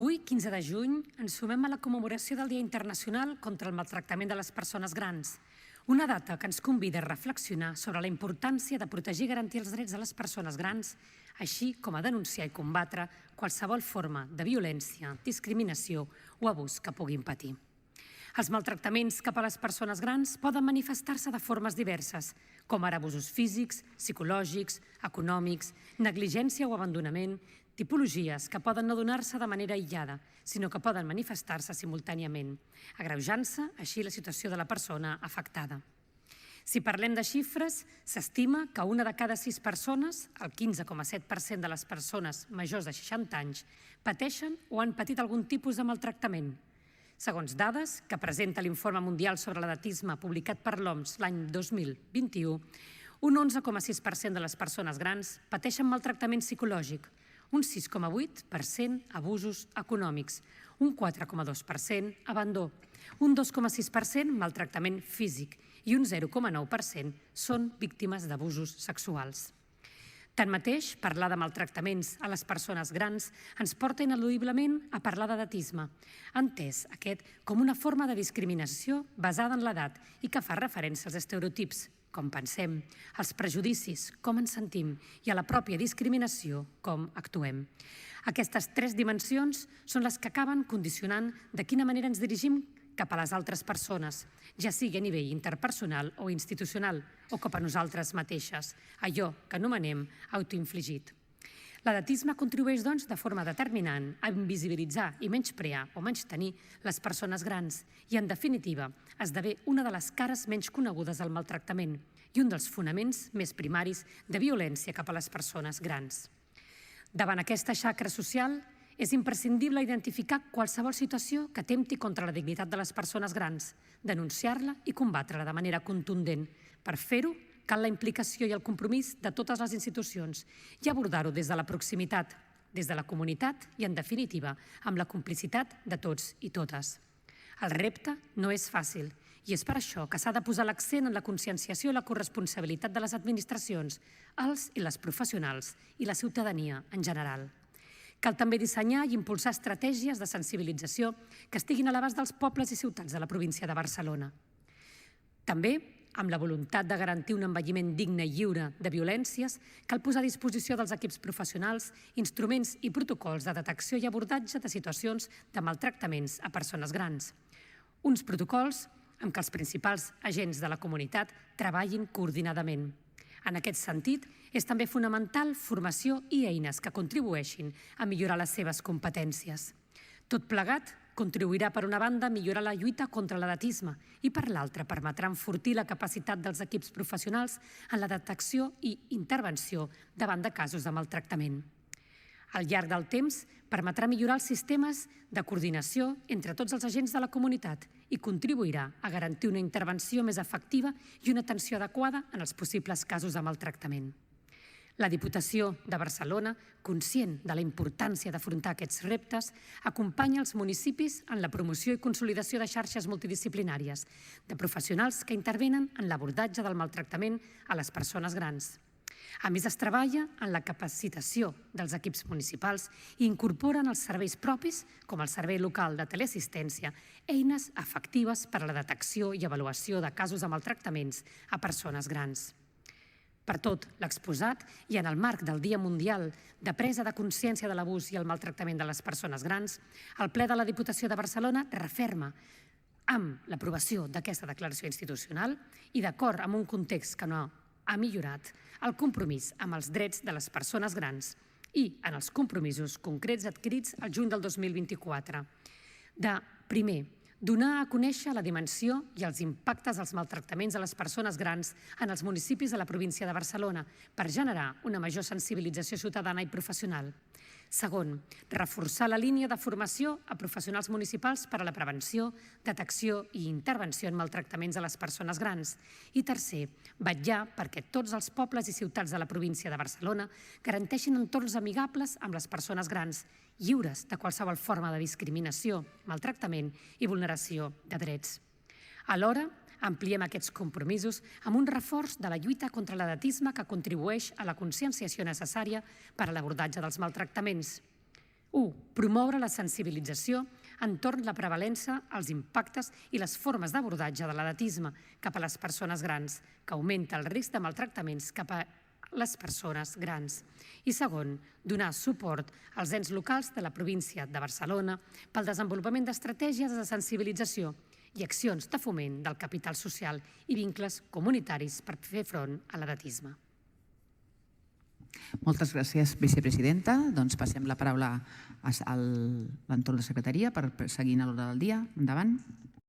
Avui, 15 de juny, ens sumem a la commemoració del Dia Internacional contra el Maltractament de les Persones Grans, una data que ens convida a reflexionar sobre la importància de protegir i garantir els drets de les persones grans, així com a denunciar i combatre qualsevol forma de violència, discriminació o abús que puguin patir. Els maltractaments cap a les persones grans poden manifestar-se de formes diverses, com ara abusos físics, psicològics, econòmics, negligència o abandonament, tipologies que poden no donar-se de manera aïllada, sinó que poden manifestar-se simultàniament, agreujant-se així la situació de la persona afectada. Si parlem de xifres, s'estima que una de cada 6 persones, el 15,7% de les persones majors de 60 anys, pateixen o han patit algun tipus de maltractament. Segons dades que presenta l'Informe Mundial sobre l'Edatisme publicat per l'OMS l'any 2021, un 11,6% de les persones grans pateixen maltractament psicològic, un 6,8% abusos econòmics, un 4,2% abandó, un 2,6% maltractament físic i un 0,9% són víctimes d'abusos sexuals. Tanmateix, parlar de maltractaments a les persones grans ens porta ineludiblement a parlar d'edatisme, entès aquest com una forma de discriminació basada en l'edat i que fa referència als estereotips, com pensem, als prejudicis, com ens sentim, i a la pròpia discriminació, com actuem. Aquestes 3 dimensions són les que acaben condicionant de quina manera ens dirigim cap a les altres persones, ja sigui a nivell interpersonal o institucional, o cap a nosaltres mateixes, allò que anomenem autoinfligit. L'edatisme contribueix, doncs, de forma determinant a invisibilitzar i menysprear o menystenir les persones grans i, en definitiva, esdevé una de les cares menys conegudes del maltractament i un dels fonaments més primaris de violència cap a les persones grans. Davant aquesta xacra social, és imprescindible identificar qualsevol situació que atempti contra la dignitat de les persones grans, denunciar-la i combatre-la de manera contundent. Per fer-ho, cal la implicació i el compromís de totes les institucions i abordar-ho des de la proximitat, des de la comunitat i, en definitiva, amb la complicitat de tots i totes. El repte no és fàcil i és per això que s'ha de posar l'accent en la conscienciació i la corresponsabilitat de les administracions, els i les professionals i la ciutadania en general. Cal també dissenyar i impulsar estratègies de sensibilització que estiguin a l'abast dels pobles i ciutats de la província de Barcelona. També, amb la voluntat de garantir un envelliment digne i lliure de violències, cal posar a disposició dels equips professionals instruments i protocols de detecció i abordatge de situacions de maltractaments a persones grans. Uns protocols amb què els principals agents de la comunitat treballin coordinadament. En aquest sentit, és també fonamental formació i eines que contribueixin a millorar les seves competències. Tot plegat contribuirà, per una banda, a millorar la lluita contra l'edatisme i, per l'altra, permetrà enfortir la capacitat dels equips professionals en la detecció i intervenció davant de casos de maltractament. Al llarg del temps, permetrà millorar els sistemes de coordinació entre tots els agents de la comunitat i contribuirà a garantir una intervenció més efectiva i una atenció adequada en els possibles casos de maltractament. La Diputació de Barcelona, conscient de la importància d'afrontar aquests reptes, acompanya els municipis en la promoció i consolidació de xarxes multidisciplinàries, de professionals que intervenen en l'abordatge del maltractament a les persones grans. A més, es treballa en la capacitació dels equips municipals i incorporen els serveis propis, com el Servei Local de Teleassistència, eines efectives per a la detecció i avaluació de casos de maltractaments a persones grans. Per tot l'exposat i en el marc del Dia Mundial de Presa de Consciència de l'Abús i el Maltractament de les Persones Grans, el ple de la Diputació de Barcelona referma, amb l'aprovació d'aquesta declaració institucional i d'acord amb un context que no ha millorat, el compromís amb els drets de les persones grans i en els compromisos concrets adquirits al juny del 2024. De, primer, donar a conèixer la dimensió i els impactes dels maltractaments a les persones grans en els municipis de la província de Barcelona per generar una major sensibilització ciutadana i professional. Segon, reforçar la línia de formació a professionals municipals per a la prevenció, detecció i intervenció en maltractaments a les persones grans. I tercer, vetllar perquè tots els pobles i ciutats de la província de Barcelona garanteixin entorns amigables amb les persones grans, lliures de qualsevol forma de discriminació, maltractament i vulneració de drets. Alhora, ampliem aquests compromisos amb un reforç de la lluita contra l'edatisme que contribueix a la conscienciació necessària per a l'abordatge dels maltractaments. 1. Promoure la sensibilització entorn la prevalença, els impactes i les formes d'abordatge de l'edatisme cap a les persones grans, que augmenta el risc de maltractaments cap a les persones grans. I segon, donar suport als ens locals de la província de Barcelona pel desenvolupament d'estratègies de sensibilització i accions de foment del capital social i vincles comunitaris per fer front a l'edatisme. Moltes gràcies, vicepresidenta. Doncs passem la paraula a l'entorn de secretaria per seguir a l'ordre del dia. Endavant.